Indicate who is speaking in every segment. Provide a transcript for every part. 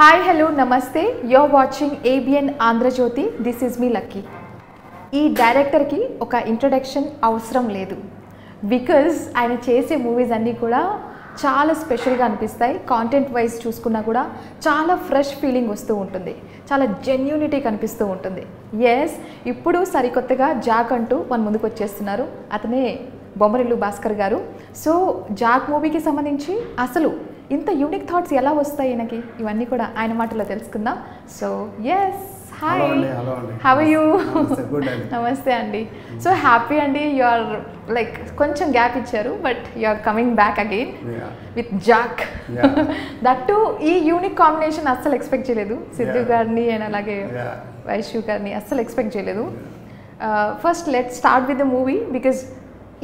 Speaker 1: Hi, hello, namaste. You're watching ABN Andhrajyoti. This is me, Lucky. ఈ డైరెక్టర్కి ఒక introduction అవసరం లేదు బికాజ్ ఆయన చేసే మూవీస్ అన్నీ కూడా చాలా స్పెషల్గా అనిపిస్తాయి. కాంటెంట్ వైజ్ చూసుకున్నా కూడా చాలా ఫ్రెష్ ఫీలింగ్ వస్తూ ఉంటుంది, చాలా జెన్యూనిటీ కనిపిస్తూ ఉంటుంది. ఎస్, ఇప్పుడు సరికొత్తగా జాక్ అంటూ మన ముందుకు వచ్చేస్తున్నారు. అతనే బొమ్మరిల్లు భాస్కర్ గారు. సో జాక్ మూవీకి సంబంధించి అసలు ఇంత యూనిక్ థాట్స్ ఎలా వస్తాయి ఆయనకి, ఇవన్నీ కూడా ఆయన మాటలో తెలుసుకుందాం. So yes, hi, how are you? నమస్తే అండి. సో హ్యాపీ అండి, యు ఆర్ లైక్ కొంచెం గ్యాప్ ఇచ్చారు but you are coming back again with Jack. That to ఈ యూనిక్ కాంబినేషన్ అస్సలు ఎక్స్పెక్ట్ చేయలేదు. సిద్ధు గారిని అండ్ అలాగే వైష్ణవ్ గారిని అస్సలు ఎక్స్పెక్ట్ చేయలేదు. First let start with the movie because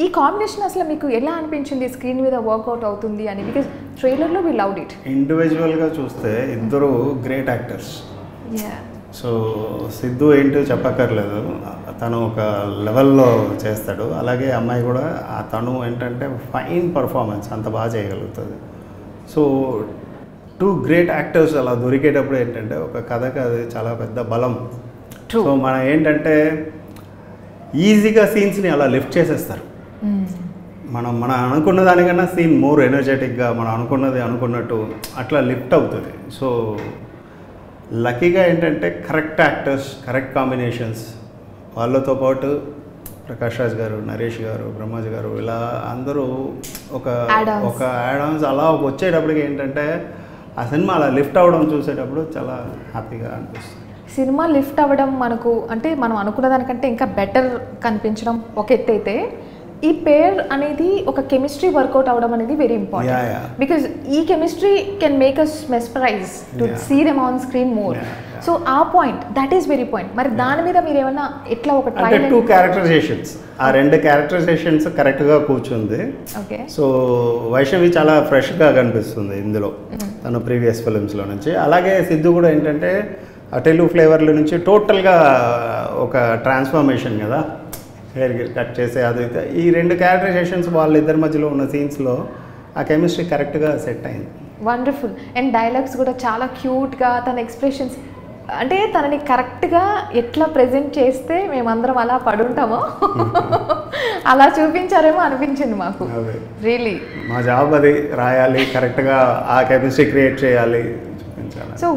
Speaker 1: ఈ కాంబినేషన్ అసలు మీకు ఎలా అనిపించింది స్క్రీన్ మీద వర్కౌట్ అవుతుంది అని? బికాజ్ ట్రైలర్లో వి లవ్డ్ ఇట్.
Speaker 2: ఇండివిజువల్గా చూస్తే ఇద్దరు గ్రేట్ యాక్టర్స్. సో సిద్ధు ఏంటో చెప్పక్కర్లేదు, తను ఒక లెవెల్లో చేస్తాడు. అలాగే అమ్మాయి కూడా తను ఏంటంటే ఫైన్ పర్ఫార్మెన్స్ అంత బాగా చేయగలుగుతుంది. సో టూ గ్రేట్ యాక్టర్స్ అలా దొరికేటప్పుడు ఏంటంటే ఒక కథకి అది చాలా పెద్ద బలం. సో మనం ఏంటంటే ఈజీగా సీన్స్ని అలా లిఫ్ట్ చేసేస్తారు. మనం అనుకున్న దానికన్నా సీన్ మోర్ ఎనర్జెటిక్గా మనం అనుకున్నట్టు అట్లా లిఫ్ట్ అవుతుంది. సో లక్కీగా ఏంటంటే కరెక్ట్ యాక్టర్స్, కరెక్ట్ కాంబినేషన్స్, వాళ్ళతో పాటు ప్రకాష్ రాజ్ గారు, నరేష్ గారు, బ్రహ్మాజీ గారు, ఇలా అందరూ ఒక యాడాన్స్ అలా వచ్చేటప్పటికి ఏంటంటే ఆ సినిమా అలా లిఫ్ట్ అవ్వడం చూసేటప్పుడు చాలా హ్యాపీగా అనిపిస్తుంది.
Speaker 1: సినిమా లిఫ్ట్ అవ్వడం మనకు అంటే మనం అనుకున్న దానికంటే ఇంకా బెటర్ కనిపించడం ఒక ఎత్తు అయితే, ఈ పేర్ అనేది ఒక కెమిస్ట్రీ వర్కౌట్ అవడం అనేది వెరీ ఇంపార్టెంట్. బికాజ్ ఈ chemistry can make us mesmerise to see them on screen more. So ఆ point, that is very point. మరి దాని మీద మీరు ఏమన్నా ఎట్లా ఒక
Speaker 2: టూ క్యారెక్టరైజేషన్స్, ఆ రెండు క్యారెక్టరైజేషన్స్ కరెక్ట్గా కూర్చుంది.
Speaker 1: ఓకే.
Speaker 2: సో వైష్ణవి చాలా ఫ్రెష్గా కనిపిస్తుంది ఇందులో తను ప్రీవియస్ ఫిలిమ్స్లో నుంచి. అలాగే సిద్ధు కూడా ఏంటంటే ఆ తెలుగు ఫ్లేవర్ల నుంచి టోటల్గా ఒక ట్రాన్స్ఫర్మేషన్ కదా, హెయిర్ కట్ చేసే అది. ఈ రెండు క్యారెక్టరైజేషన్స్ వాళ్ళిద్దరి మధ్యలో ఉన్న సీన్స్లో ఆ కెమిస్ట్రీ కరెక్ట్గా సెట్ అయింది.
Speaker 1: వండర్ఫుల్. అండ్ డైలాగ్స్ కూడా చాలా క్యూట్గా, తన ఎక్స్ప్రెషన్స్ అంటే తనని కరెక్ట్గా ఎట్లా ప్రజెంట్ చేస్తే మేమందరం అలా పడుంటామో అలా చూపించారేమో అనిపించింది మాకు. రియలీ
Speaker 2: మా జాబ్ అది, రాయాలి కరెక్ట్గా, ఆ కెమిస్ట్రీ క్రియేట్ చేయాలి.
Speaker 1: సో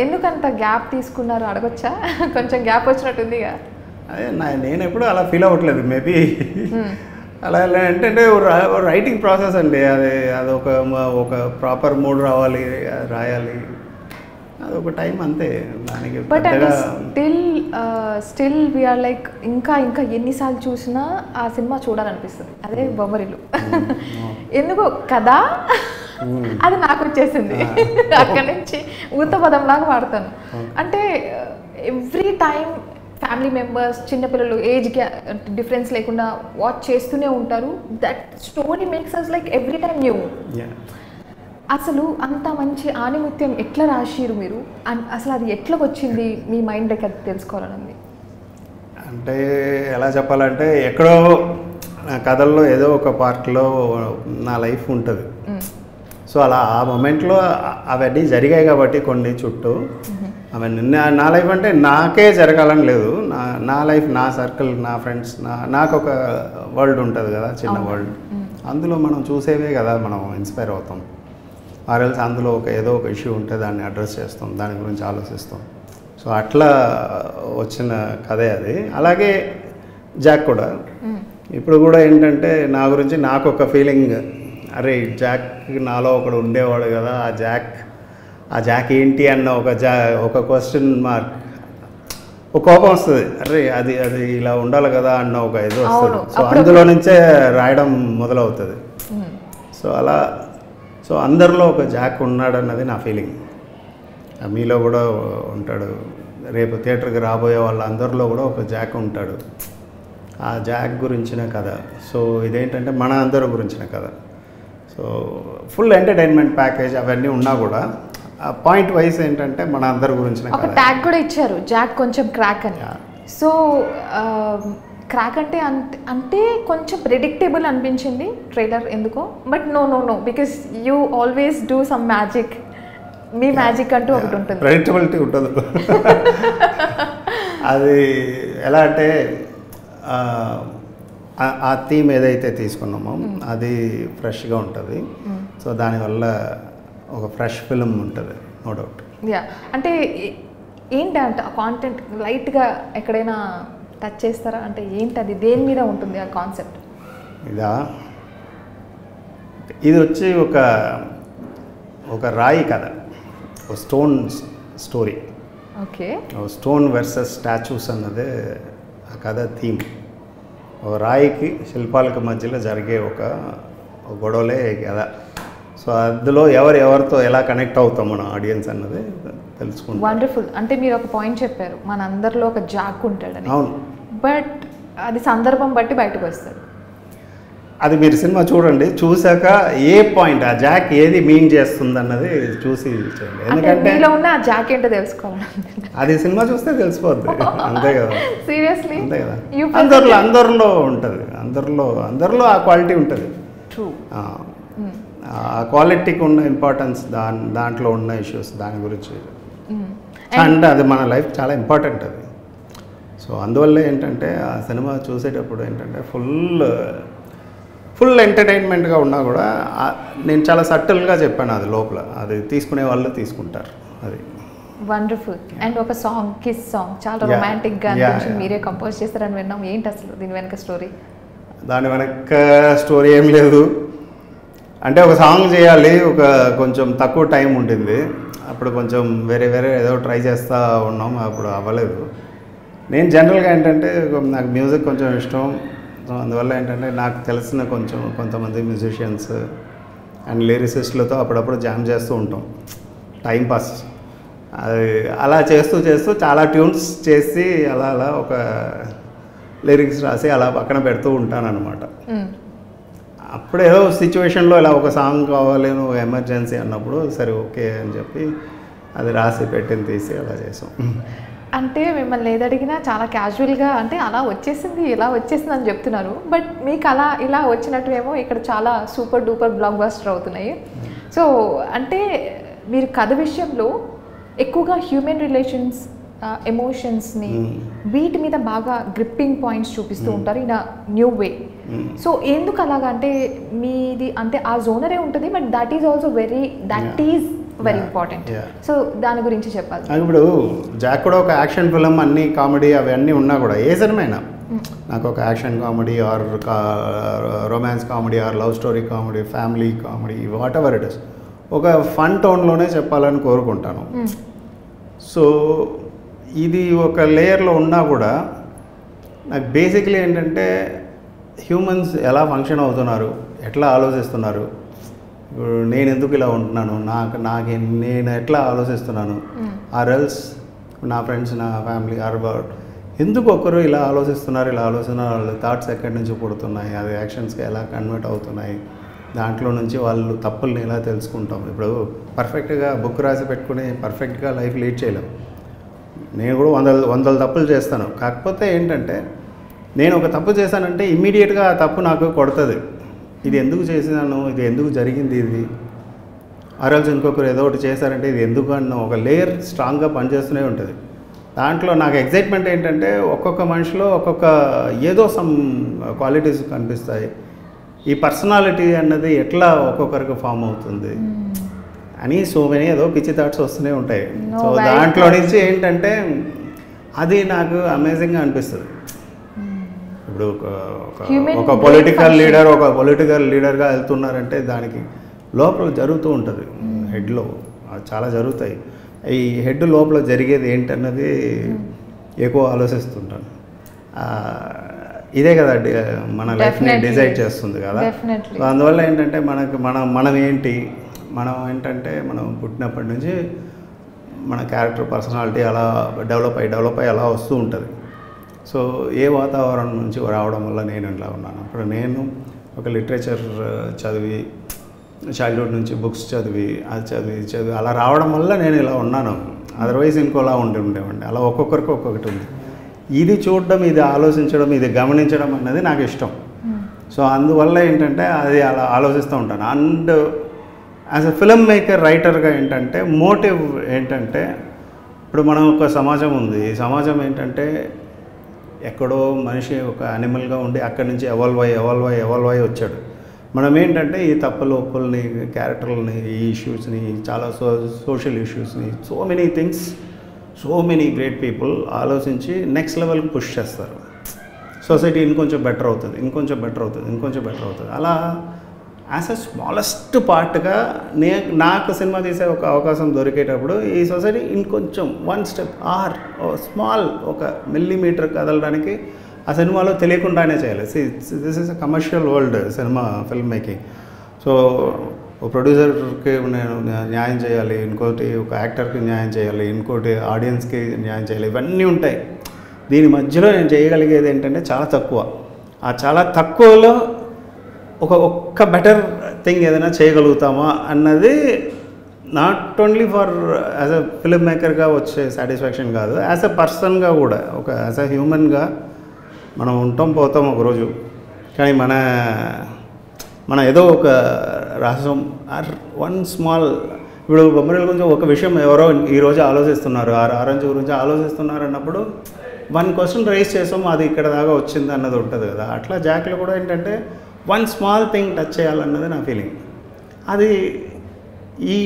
Speaker 1: ఎందుకంత గ్యాప్ తీసుకున్నారు అడగొచ్చా? కొంచెం గ్యాప్ వచ్చినట్టుందిగా.
Speaker 2: అదే నేను ఎప్పుడు అలా ఫీల్ అవ్వట్లేదు. మేబీ అలా ఏంటంటే రైటింగ్ ప్రాసెస్ అండి, అది ఒక ప్రాపర్ మూడ్ రావాలి, రాయాలి, అదొక టైం అంతే దానికి.
Speaker 1: బట్ స్టిల్ వీఆర్ లైక్ ఇంకా ఎన్నిసార్లు చూసినా ఆ సినిమా చూడాలనిపిస్తుంది. అదే బొమ్మరిల్లు. ఎందుకో కదా అది నాకు వచ్చేసింది. అక్కడి నుంచి ఊత పదంలాగా వాడతాను. అంటే ఎవ్రీ టైం ఫ్యామిలీ మెంబర్స్, చిన్నపిల్లలు, ఏజ్ డిఫరెన్స్ లేకుండా వాచ్ చేస్తూనే ఉంటారు. That story makes us like every time new. అసలు అంత మంచి ఆణిముత్యం ఎట్లా రాసిరు మీరు? అసలు అది ఎట్లా వచ్చింది మీ మైండ్లోకి, అది తెలుసుకోవాలని.
Speaker 2: అంటే ఎలా చెప్పాలంటే ఎక్కడో నా కథల్లో ఏదో ఒక పార్ట్లో నా లైఫ్ ఉంటుంది. సో అలా ఆ మొమెంట్లో అవన్నీ జరిగాయి కాబట్టి కొన్ని చుట్టూ అవన్నీ నా లైఫ్ అంటే నాకే జరగాలని లేదు. నా లైఫ్, నా సర్కిల్, నా ఫ్రెండ్స్, నాకు ఒక వరల్డ్ ఉంటుంది కదా, చిన్న వరల్డ్. అందులో మనం చూసేవే కదా మనం ఇన్స్పైర్ అవుతాం. ఆర్ఎల్స్ అందులో ఏదో ఒక ఇష్యూ ఉంటే దాన్ని అడ్రస్ చేస్తాం, దాని గురించి ఆలోచిస్తాం. సో అట్లా వచ్చిన కథే అది. అలాగే జాక్ కూడా ఇప్పుడు కూడా ఏంటంటే నా గురించి నాకు ఒక ఫీలింగ్, అరే జాక్ నాలో ఒకడు ఉండేవాడు కదా, ఆ జాక్ ఏంటి అన్న ఒక క్వశ్చన్ మార్క్, ఒక కోపం వస్తుంది. అరే అది ఇలా ఉండాలి కదా అన్న ఒక ఇది వస్తుంది. సో అందులో నుంచే రాయడం మొదలవుతుంది. సో అలా అందరిలో ఒక జాక్ ఉన్నాడన్నది నా ఫీలింగ్. మీలో కూడా ఉంటాడు, రేపు థియేటర్కి రాబోయే వాళ్ళందరిలో కూడా ఒక జాక్ ఉంటాడు. ఆ జాక్ గురించిన కథ. సో ఇదేంటంటే మన అందరి గురించిన కథ. సో ఫుల్ ఎంటర్టైన్మెంట్ ప్యాకేజ్ అవన్నీ ఉన్నా కూడా ఆ పాయింట్ వైజ్ ఏంటంటే మన అందరి గురించిన
Speaker 1: ఒక ట్యాగ్ కూడా ఇచ్చారు, జాక్ కొంచెం క్రాక్ అని. సో క్రాక్ అంటే కొంచెం ప్రెడిక్టబుల్ అనిపించింది ట్రైలర్ ఎందుకో. But no because you always do some magic మీ మ్యాజిక్ అంటూ ఒకటి ఉంటుంది.
Speaker 2: ప్రెడిక్టబిలిటీ ఉండదు. అది ఎలా అంటే ఆ థీమ్ ఏదైతే తీసుకున్నామో అది ఫ్రెష్గా ఉంటుంది. సో దానివల్ల ఒక ఫ్రెష్ ఫిల్మ్ ఉంటుంది, నో డౌట్.
Speaker 1: యా, అంటే ఏంటంటే ఆ కాంటెంట్ లైట్గా ఎక్కడైనా టచ్ చేస్తారా? అంటే ఏంటది, దేని మీద ఉంటుంది ఆ కాన్సెప్ట్?
Speaker 2: ఇది వచ్చి ఒక రాయి కథ, ఒక stone story.
Speaker 1: Okay.
Speaker 2: Stone versus statues అన్నదే ఆ కథ థీమ్. ఒక రాయికి శిల్పాలకు మధ్యలో జరిగే ఒక గొడవలే కథ. సో అందులో ఎవరితో ఎలా కనెక్ట్ అవుతాం మన ఆడియన్స్ అన్నది తెలుసుకుంటాం.
Speaker 1: వండర్ఫుల్. అంటే మీరు ఒక పాయింట్ చెప్పారు, మన అందరిలో ఒక జాక్ ఉంటాడని.
Speaker 2: అవును.
Speaker 1: బట్ అది సందర్భం బట్టి బయటకు వస్తాడు.
Speaker 2: అది మీరు సినిమా చూడండి, చూసాక ఏ పాయింట్ ఆ జాక్ ఏది మీన్ చేస్తుంది అన్నది చూసి చేయండి. ఎందుకంటే
Speaker 1: మీలో ఉన్న ఆ జాక్ ఏంటో తెలుసుకోవాలి.
Speaker 2: అది సినిమా చూస్తే తెలిసిపోద్ది. అంతే కదా.
Speaker 1: సీరియస్లీ
Speaker 2: అంతే కదా. అందరిలో ఉంటుంది, అందరిలో ఆ క్వాలిటీ ఉంటుంది.
Speaker 1: ట్రూ.
Speaker 2: ఆ క్వాలిటీకి ఉన్న ఇంపార్టెన్స్, దాంట్లో ఉన్న ఇష్యూస్ దాని గురించి అంటే అది మన లైఫ్ చాలా ఇంపార్టెంట్ అది. సో అందువల్ల ఏంటంటే ఆ సినిమా చూసేటప్పుడు ఏంటంటే ఫుల్ ఎంటర్టైన్మెంట్గా ఉన్నా కూడా నేను చాలా సటిల్గా చెప్పాను అది లోపల. అది తీసుకునే వాళ్ళు తీసుకుంటారు. అది
Speaker 1: వండర్ఫుల్. అండ్ ఒక సాంగ్, కిస్ సాంగ్, చాలా రొమాంటిక్గా అనిపించింది. మీరే కంపోజ్ చేస్తారని విన్నాం. ఏంటి అసలు దీని వెనక స్టోరీ?
Speaker 2: దాని వెనక స్టోరీ ఏం లేదు. అంటే ఒక సాంగ్ చేయాలి, కొంచెం తక్కువ టైం ఉంటుంది. అప్పుడు కొంచెం వేరే ఏదో ట్రై చేస్తూ ఉన్నాం, అప్పుడు అవ్వలేదు. నేను జనరల్గా ఏంటంటే నాకు మ్యూజిక్ కొంచెం ఇష్టం. సో అందువల్ల ఏంటంటే నాకు తెలిసిన కొంతమంది మ్యూజిషియన్స్ అండ్ లిరిసిస్టులతో అప్పుడప్పుడు జామ్ చేస్తూ ఉంటాం, టైంపాస్. అది అలా చేస్తూ చాలా ట్యూన్స్ చేసి అలా ఒక లిరిక్స్ రాసి అలా పక్కన పెడుతూ ఉంటాను అనమాట. అప్పుడు ఏదో సిచ్యువేషన్లో ఇలా ఒక సాంగ్ కావాలి, నువ్వు ఎమర్జెన్సీ అన్నప్పుడు సరే ఓకే అని చెప్పి అది రాసి పెట్టింది తీసి అలా చేసాం.
Speaker 1: అంటే మిమ్మల్ని ఏదడిగినా చాలా క్యాజువల్గా అంటే అలా వచ్చేసింది, ఇలా వచ్చేసింది అని చెప్తున్నారు. బట్ మీకు ఇలా వచ్చినట్టు ఏమో ఇక్కడ చాలా సూపర్ డూపర్ బ్లాక్ బస్టర్ అవుతున్నాయి. సో అంటే మీరు కథ విషయంలో ఎక్కువగా హ్యూమన్ రిలేషన్స్, ఎమోషన్స్ని వీటి మీద బాగా గ్రిప్పింగ్ పాయింట్స్ చూపిస్తూ ఉంటారు ఇన్ న్యూ వే. సో ఎందుకు అలాగా? అంటే మీది అంటే ఆ జోనరే ఉంటుంది, but that is also very important. So దాని గురించి చెప్పాలి.
Speaker 2: ఇప్పుడు జాక్ కూడా ఒక యాక్షన్ ఫిల్మ్, అన్ని కామెడీ అవన్నీ ఉన్నా కూడా ఏ సినిమా అయినా నాకు ఒక action comedy or romance comedy or love story comedy, family comedy, whatever it is, ఒక ఫన్ టోన్లోనే చెప్పాలని కోరుకుంటాను. సో ఇది ఒక లేయర్లో ఉన్నా కూడా నాకు బేసిక్లీ ఏంటంటే హ్యూమన్స్ ఎలా ఫంక్షన్ అవుతున్నారు, ఎట్లా ఆలోచిస్తున్నారు, ఇప్పుడు నేను ఎందుకు ఇలా ఉంటున్నాను, నేను ఎట్లా ఆలోచిస్తున్నాను, ఆర్ ఎల్స్ నా ఫ్రెండ్స్, నా ఫ్యామిలీ ఆర్ ఎందుకు ఒకరు ఇలా ఆలోచిస్తున్నారు వాళ్ళ థాట్స్ ఎక్కడి నుంచి పుడుతున్నాయి, అది యాక్షన్స్కి ఎలా కన్వర్ట్ అవుతున్నాయి, దాంట్లో నుంచి వాళ్ళు తప్పుల్ని ఎలా తెలుసుకుంటాం. ఇప్పుడు పర్ఫెక్ట్గా బుక్ రాసి పెట్టుకుని పర్ఫెక్ట్గా లైఫ్ లీడ్ చేయలేం. నేను కూడా వందల తప్పులు చేస్తాను. కాకపోతే ఏంటంటే నేను ఒక తప్పు చేశానంటే ఇమ్మీడియట్గా ఆ తప్పు నాకు కొడుతుంది. ఇది ఎందుకు చేసినాను, ఇది ఎందుకు జరిగింది, ఇది ఆరోజు ఇంకొకరు ఏదో ఒకటి చేశారంటే ఇది ఎందుకు అన్న ఒక లేయర్ స్ట్రాంగ్గా పనిచేస్తూనే ఉంటుంది. దాంట్లో నాకు ఎగ్జైట్మెంట్ ఏంటంటే ఒక్కొక్క మనిషిలో ఒక్కొక్క ఏదో సమ్ క్వాలిటీస్ కనిపిస్తాయి. ఈ పర్సనాలిటీ అన్నది ఎట్లా ఒక్కొక్కరికి ఫామ్ అవుతుంది అని సో మెనీ ఏదో పిచ్చి థాట్స్ వస్తూనే ఉంటాయి. సో దాంట్లో నుంచి ఏంటంటే అది నాకు అమేజింగ్గా అనిపిస్తుంది. ఇప్పుడు ఒక పొలిటికల్ లీడర్గా వెళ్తున్నారంటే దానికి లోపల జరుగుతూ ఉంటుంది, హెడ్లో చాలా జరుగుతాయి. ఈ హెడ్ లోపల జరిగేది ఏంటన్నది ఎక్కువ ఆలోచిస్తుంటాను. ఇదే కదా మన లైఫ్ని డిసైడ్ చేస్తుంది కదా. సో అందువల్ల ఏంటంటే మనం ఏంటంటే మనం పుట్టినప్పటి నుంచి మన క్యారెక్టర్, పర్సనాలిటీ అలా డెవలప్ అయ్యి అలా వస్తూ ఉంటుంది. సో ఏ వాతావరణం నుంచి రావడం వల్ల నేను ఇలా ఉన్నాను. ఇప్పుడు నేను ఒక లిటరేచర్ చదివి చైల్డ్హుడ్ నుంచి బుక్స్ చదివి అలా రావడం వల్ల నేను ఇలా ఉన్నాను. అదర్వైజ్ ఇంకోలా ఉండేవాడిని. అలా ఒక్కొక్కరికి ఒక్కొక్కటి ఉంది. ఇది చూడడం, ఇది ఆలోచించడం, ఇది గమనించడం అన్నది నాకు ఇష్టం. సో అందువల్ల ఏంటంటే అది అలా ఆలోచిస్తూ ఉంటాను. యాజ్ అ ఫిల్మ్ మేకర్ రైటర్గా ఏంటంటే మోటివ్ ఏంటంటే, ఇప్పుడు మనం ఒక సమాజం ఉంది, ఈ సమాజం ఏంటంటే ఎక్కడో మనిషి ఒక యానిమల్గా ఉండి అక్కడి నుంచి ఎవాల్వ్ అయ్యి వచ్చాడు. మనం ఏంటంటే ఈ తప్పులు ఒప్పుల్ని, క్యారెక్టర్లని, ఈ ఇష్యూస్ని, చాలా సోషల్ ఇష్యూస్ని, so many things, so many great people ఆలోచించి నెక్స్ట్ లెవెల్కి పుష్ చేస్తారు. సొసైటీ ఇంకొంచెం బెటర్ అవుతుంది, ఇంకొంచెం బెటర్ అవుతుంది. అలా యాజ్ అ స్మాలెస్ట్ పార్ట్గా నాకు సినిమా తీసే ఒక అవకాశం దొరికేటప్పుడు ఈ సొసైటీ ఇంకొంచెం 1 స్టెప్ ఆర్ స్మాల్ ఒక మిల్లీమీటర్ కదలడానికి ఆ సినిమాలో తెలియకుండానే చేయాలి. This is a commercial world cinema film making. So ఒక ప్రొడ్యూసర్కి నేను న్యాయం చేయాలి, ఇంకోటి ఒక యాక్టర్కి న్యాయం చేయాలి, ఇంకోటి ఆడియన్స్కి న్యాయం చేయాలి, ఇవన్నీ ఉంటాయి. దీని మధ్యలో నేను చేయగలిగేది ఏంటంటే చాలా తక్కువ. ఆ చాలా తక్కువలో ఒక్క బెటర్ థింగ్ ఏదైనా చేయగలుగుతామా అన్నది not only for as a film మేకర్గా వచ్చే సాటిస్ఫాక్షన్ కాదు, యాజ్ అ పర్సన్గా కూడా, ఒక యాజ్ అ హ్యూమన్గా మనం ఉంటాం పోతాం ఒకరోజు. కానీ మన ఏదో ఒక రహస్యం వన్ స్మాల్, ఇప్పుడు బొమ్మల గురించి ఒక విషయం ఎవరో ఈరోజు ఆలోచిస్తున్నారు, ఆరెంజ్ గురించి ఆలోచిస్తున్నారు అన్నప్పుడు 1 క్వశ్చన్ రైజ్ చేసాం, అది ఇక్కడ దాకా వచ్చింది అన్నది ఉంటుంది కదా. అట్లా జాక్లో కూడా ఏంటంటే 1 స్మాల్ థింగ్ టచ్ చేయాలన్నది నా ఫీలింగ్. అది ఈ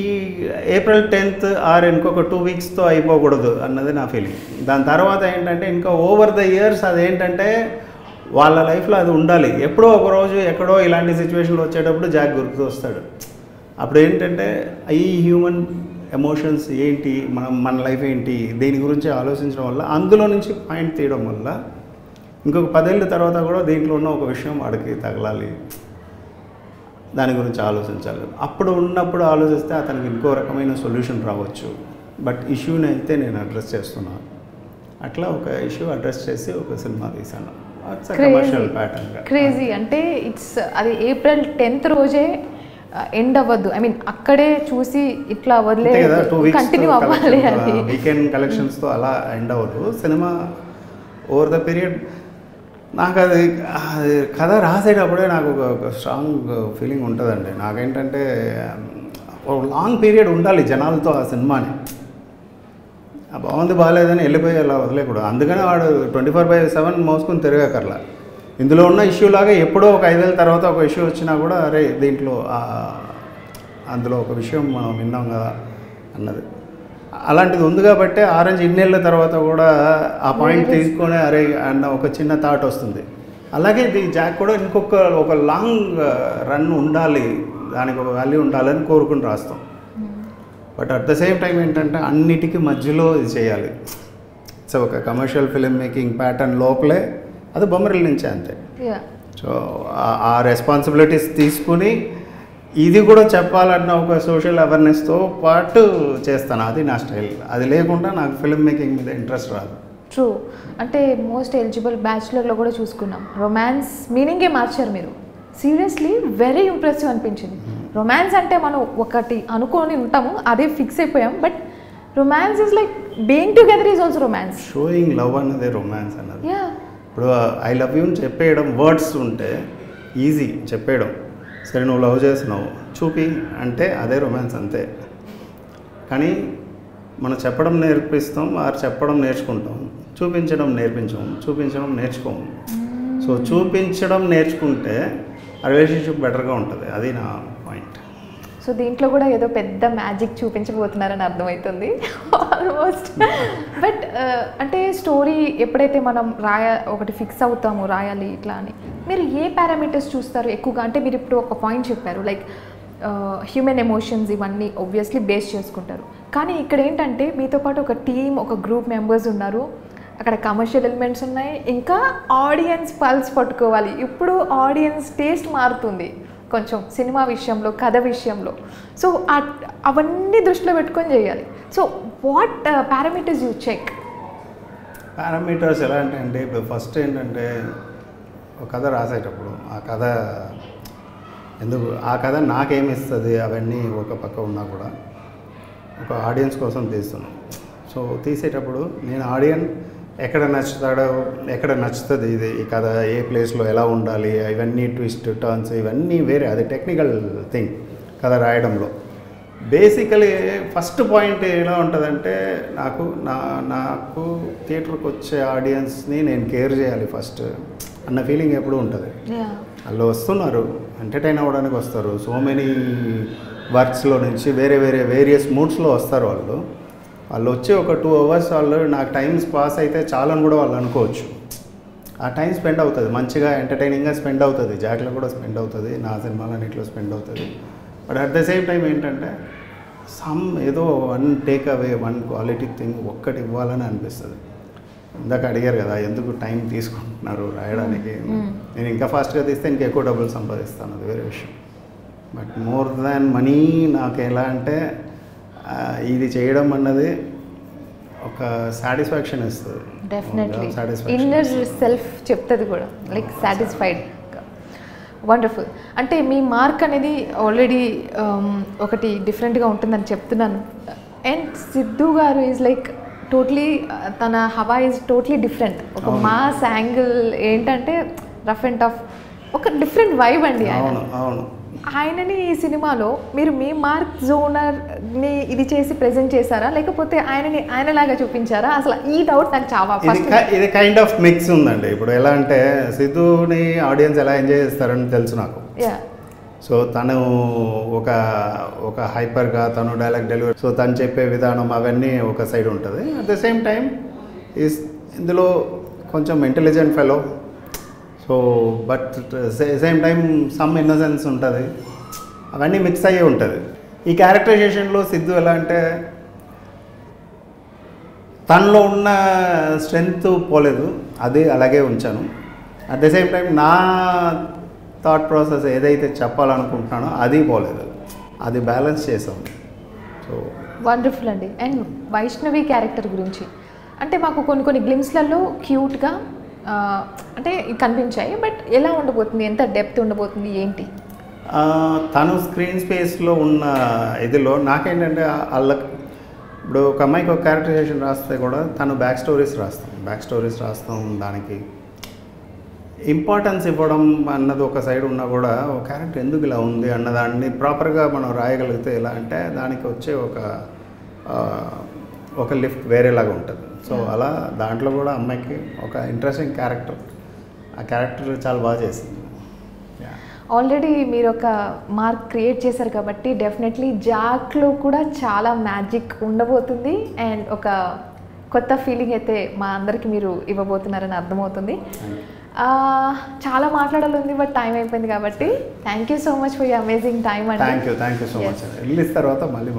Speaker 2: April 10th ఆర్ ఇంకొక 2 వీక్స్తో అయిపోకూడదు అన్నది నా ఫీలింగ్. దాని తర్వాత ఏంటంటే ఇంకా ఓవర్ ద ఇయర్స్ అదేంటంటే వాళ్ళ లైఫ్లో అది ఉండాలి. ఎప్పుడో ఒకరోజు ఎక్కడో ఇలాంటి సిచ్యువేషన్లు వచ్చేటప్పుడు జాక్ గుర్తు వస్తాడు. అప్పుడు ఏంటంటే ఈ హ్యూమన్ ఎమోషన్స్ ఏంటి, మన లైఫ్ ఏంటి, దీని గురించి ఆలోచించడం వల్ల, అందులో నుంచి పాయింట్ తీయడం వల్ల ఇంకొక 10 ఏళ్ళ తర్వాత కూడా దీంట్లో ఉన్న ఒక విషయం వాడికి తగలాలి, దాని గురించి ఆలోచించాలి. ఉన్నప్పుడు ఆలోచిస్తే అతనికి ఇంకో రకమైన సొల్యూషన్ రావచ్చు. బట్ ఇష్యూని అయితే నేను అడ్రస్ చేస్తున్నాను. అట్లా ఒక ఇష్యూ అడ్రస్ చేసి ఒక సినిమా తీశాను. కమర్షియల్ ప్యాటర్న్గా.
Speaker 1: క్రేజీ అంటే అది April 10th రోజే ఎండ్ అవ్వద్దు, ఐ మీన్ అక్కడే చూసి ఇట్లా వదిలేదు, కంటిన్యూ అవ్వాలి. అది
Speaker 2: వీకెండ్ కలెక్షన్స్తో అలా ఎండ్ అవ్వదు సినిమా. ఓవర్ ద పీరియడ్ నాకు అది కథ రాసేటప్పుడే నాకు ఒక స్ట్రాంగ్ ఫీలింగ్ ఉంటుందండి. నాకేంటంటే ఒక లాంగ్ పీరియడ్ ఉండాలి జనాలతో ఆ సినిమాని. బాగుంది బాగాలేదని వెళ్ళిపోయి అలా వదిలేకూడదు. అందుకనే వాడు 24/7 మోసుకొని తిరగకర్లా. ఇందులో ఉన్న ఇష్యూ లాగా ఎప్పుడో ఒక 5 ఏళ్ళ తర్వాత ఒక ఇష్యూ వచ్చినా కూడా అరే దీంట్లో అందులో ఒక విషయం మనం విన్నాం కదా అన్నది అలాంటిది ఉంది. కాబట్టి ఆరెంజ్ ఇన్నేళ్ళ తర్వాత కూడా ఆ పాయింట్ తీసుకొని అరే అన్న ఒక చిన్న థాట్ వస్తుంది. అలాగే జాక్ కూడా ఒక లాంగ్ రన్ ఉండాలి, దానికి ఒక వాల్యూ ఉండాలని కోరుకుని రాస్తాం. But at the same time ఏంటంటే అన్నిటికీ మధ్యలో ఇది చేయాలి. సో ఒక కమర్షియల్ ఫిల్మ్ మేకింగ్ ప్యాటర్న్ లోపలే అది బొమ్మరిల నుంచే అంతే. సో ఆ రెస్పాన్సిబిలిటీస్ తీసుకుని ఇది కూడా చెప్పాలన్న ఒక సోషల్ అవేర్నెస్తో పాటు చేస్తాను. అది నా స్టైల్. అది లేకుండా నాకు ఫిల్మ్ మేకింగ్ మీద ఇంట్రెస్ట్ రాదు.
Speaker 1: ట్రూ. అంటే మోస్ట్ ఎలిజిబుల్ బ్యాచులర్లో కూడా చూసుకున్నాం, రొమాన్స్ మీనింగే మార్చారు మీరు. సీరియస్లీ వెరీ ఇంప్రెసివ్ అనిపించింది. రొమాన్స్ అంటే మనం ఒకటి అనుకొని ఉంటాము, అదే ఫిక్స్ అయిపోయాం. But romance is like being together is also romance.
Speaker 2: Sowing love అన్నదే రొమాన్స్ అన్నది. ఇప్పుడు ఐ లవ్ యూ అని చెప్పేయడం వర్డ్స్ ఉంటే ఈజీ చెప్పేయడం. సరే నువ్వు లవ్ చేస్తున్నావు చూపి అంటే అదే రొమాన్స్ అంతే. కానీ మనం చెప్పడం నేర్పిస్తాం, చెప్పడం నేర్చుకుంటాం, చూపించడం నేర్చుకోము. సో చూపించడం నేర్చుకుంటే ఆ రిలేషన్షిప్ బెటర్గా ఉంటుంది. అది నా పాయింట్.
Speaker 1: సో దీంట్లో కూడా ఏదో పెద్ద మ్యాజిక్ చూపించబోతున్నారని అర్థమవుతుంది ఆల్మోస్ట్. బట్ అంటే స్టోరీ ఎప్పుడైతే మనం ఒకటి ఫిక్స్ అవుతాము రాయాలి ఇట్లా అని, మీరు ఏ పారామీటర్స్ చూస్తారు ఎక్కువగా? అంటే మీరు ఇప్పుడు ఒక పాయింట్ చెప్పారు, లైక్ హ్యూమన్ ఎమోషన్స్ ఇవన్నీ ఆబ్వియస్లీ బేస్ చేసుకుంటారు. కానీ ఇక్కడ ఏంటంటే మీతో పాటు ఒక టీమ్, ఒక గ్రూప్ మెంబర్స్ ఉన్నారు, అక్కడ కమర్షియల్ ఎలిమెంట్స్ ఉన్నాయి, ఇంకా ఆడియన్స్ పల్స్ పట్టుకోవాలి. ఇప్పుడు ఆడియన్స్ టేస్ట్ మారుతుంది కొంచెం సినిమా విషయంలో, కథ విషయంలో. సో అవన్నీ దృష్టిలో పెట్టుకొని చేయాలి. So what parameters you check?
Speaker 2: Parameters ఎలా అంటే ఇప్పుడు ఫస్ట్ ఏంటంటే ఒక కథ రాసేటప్పుడు ఆ కథ నాకేమిస్తుంది అవన్నీ ఒక పక్క ఉన్నా కూడా ఒక ఆడియన్స్ కోసం తీస్తున్నాం. సో తీసేటప్పుడు నేను ఆడియన్స్ ఎక్కడ నచ్చుతాడో, ఎక్కడ నచ్చుతుంది ఈ కథ, ఏ ప్లేస్లో ఎలా ఉండాలి, ఇవన్నీ ట్విస్ట్ టర్న్స్ ఇవన్నీ వేరే, అది టెక్నికల్ థింగ్ కథ రాయడంలో. బేసికలీ ఫస్ట్ పాయింట్ ఎలా ఉంటుందంటే నాకు థియేటర్కి వచ్చే ఆడియన్స్ని నేను కేర్ చేయాలి ఫస్ట్ అన్న ఫీలింగ్ ఎప్పుడూ ఉంటుంది. వాళ్ళు వస్తున్నారు, ఎంటర్టైన్ అవ్వడానికి వస్తారు. సో మెనీ వర్క్స్లో నుంచి వేరియస్ మూడ్స్లో వస్తారు వాళ్ళు వచ్చి ఒక 2 hours వాళ్ళు నాకు టైమ్స్ పాస్ అయితే చాలని కూడా వాళ్ళు అనుకోవచ్చు. ఆ టైం స్పెండ్ అవుతుంది, మంచిగా ఎంటర్టైనింగ్గా స్పెండ్ అవుతుంది, జాక్లో కూడా స్పెండ్ అవుతుంది, నా సినిమాలన్నింటిలో స్పెండ్ అవుతుంది. But at the same time ఏంటంటే ఏదో one take away, one quality thing ఒక్కటి ఇవ్వాలని అనిపిస్తుంది. ఇందాక అడిగారు కదా ఎందుకు టైం తీసుకుంటున్నారు రాయడానికి. నేను ఇంకా ఫాస్ట్గా తీస్తే ఇంకా ఎక్కువ డబ్బులు సంపాదిస్తాను, అది వేరే విషయం. బట్ మోర్ దాన్ మనీ నాకు ఎలా అంటే ఇది చేయడం అన్నది ఒక సాటిస్ఫాక్షన్ ఇస్తుంది.
Speaker 1: డెఫినెట్లీ ఇన్నర్ సెల్ఫ్ చెప్తుంది కూడా, లైక్ సాటిస్ఫైడ్. వండర్ఫుల్. అంటే మీ మార్క్ అనేది ఆల్రెడీ ఒకటి డిఫరెంట్గా ఉంటుందని చెప్తున్నాను. అండ్ సిద్ధు గారు ఈజ్ లైక్ టోటలీ, తన హవా ఈజ్ టోటలీ డిఫరెంట్. ఒక మాస్ యాంగిల్ ఏంటంటే రఫ్ అండ్ టఫ్, ఒక డిఫరెంట్ వైబ్ అండి ఆయన. ఆయనని ఈ సినిమాలో మీరు మీ మార్క్ జోనర్ని ఇది చేసి ప్రెజెంట్ చేశారా, లేకపోతే ఆయనలాగా చూపించారా? అసలు ఈ డౌట్ నాకు చాలా.
Speaker 2: ఇది కైండ్ ఆఫ్ మిక్స్ ఉందండి. ఇప్పుడు ఎలా అంటే సిద్ధుని ఆడియన్స్ ఎలా ఎంజాయ్ చేస్తారని తెలుసు నాకు. సో తను ఒక హైపర్గా, తను డైలాగ్ డెలివరీ, సో తను చెప్పే విధానం అవన్నీ ఒక సైడ్ ఉంటుంది. అట్ ద సేమ్ టైం ఇందులో కొంచెం intelligent fellow. So but same time some innocence ఉంటుంది, అవన్నీ మిక్స్ అయ్యే ఉంటుంది. ఈ క్యారెక్టరైజేషన్లో సిద్ధు ఎలా అంటే తనలో ఉన్న స్ట్రెంగ్త్ పోలేదు, అది అలాగే ఉంచాను. అట్ ద సేమ్ టైం నా థాట్ ప్రాసెస్ ఏదైతే చెప్పాలనుకుంటున్నానో అది పోలేదు, అది బ్యాలెన్స్ చేసాం. సో
Speaker 1: వండర్ఫుల్ అండి. అండ్ వైష్ణవి క్యారెక్టర్ గురించి అంటే మాకు కొన్ని గ్లిమ్స్లలో క్యూట్గా అంటే కనిపించాయి, బట్ ఎలా ఉండబోతుంది, ఎంత డెప్త్ ఉండబోతుంది, ఏంటి?
Speaker 2: తను స్క్రీన్ స్పేస్లో ఉన్న ఇదిలో నాకేంటంటే వాళ్ళకి ఇప్పుడు ఒక అమ్మాయికి ఒక క్యారెక్టరైజేషన్ రాస్తే కూడా తను బ్యాక్ స్టోరీస్ రాస్తాం. దానికి ఇంపార్టెన్స్ ఇవ్వడం అన్నది ఒక సైడ్ ఉన్నా కూడా ఒక క్యారెక్టర్ ఎందుకు ఇలా ఉంది అన్నదాన్ని ప్రాపర్గా మనం రాయగలిగితే ఎలా అంటే దానికి వచ్చే ఒక లిఫ్ట్ వేరేలాగా ఉంటుంది. సో అలా దాంట్లో కూడా అమ్మాయికి ఒక ఇంట్రెస్టింగ్ క్యారెక్టర్, ఆ క్యారెక్టర్ చాలా బాగా చేసింది.
Speaker 1: ఆల్రెడీ మీరు ఒక మార్క్ క్రియేట్ చేశారు కాబట్టి డెఫినెట్లీ జాక్లో కూడా చాలా మ్యాజిక్ ఉండబోతుంది. అండ్ ఒక కొత్త ఫీలింగ్ అయితే మా అందరికీ మీరు ఇవ్వబోతున్నారని అర్థమవుతుంది. చాలా మాట్లాడాలి ఉంది, బట్ టైం అయిపోయింది కాబట్టి thank you so much for you amazing time అండి.
Speaker 2: Thank you so much. Release తర్వాత మళ్ళీ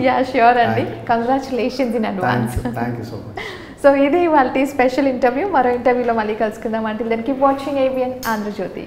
Speaker 1: యా ష్యూర్ అండి. Congratulations in advance.
Speaker 2: Thank you so much.
Speaker 1: So ఇది వాళ్ళ స్పెషల్ ఇంటర్వ్యూ. మరో ఇంటర్వ్యూలో మళ్ళీ కలుసుకుందాం. అంటే దానికి వాచింగ్ ABN ఆంధ్రజ్యోతి.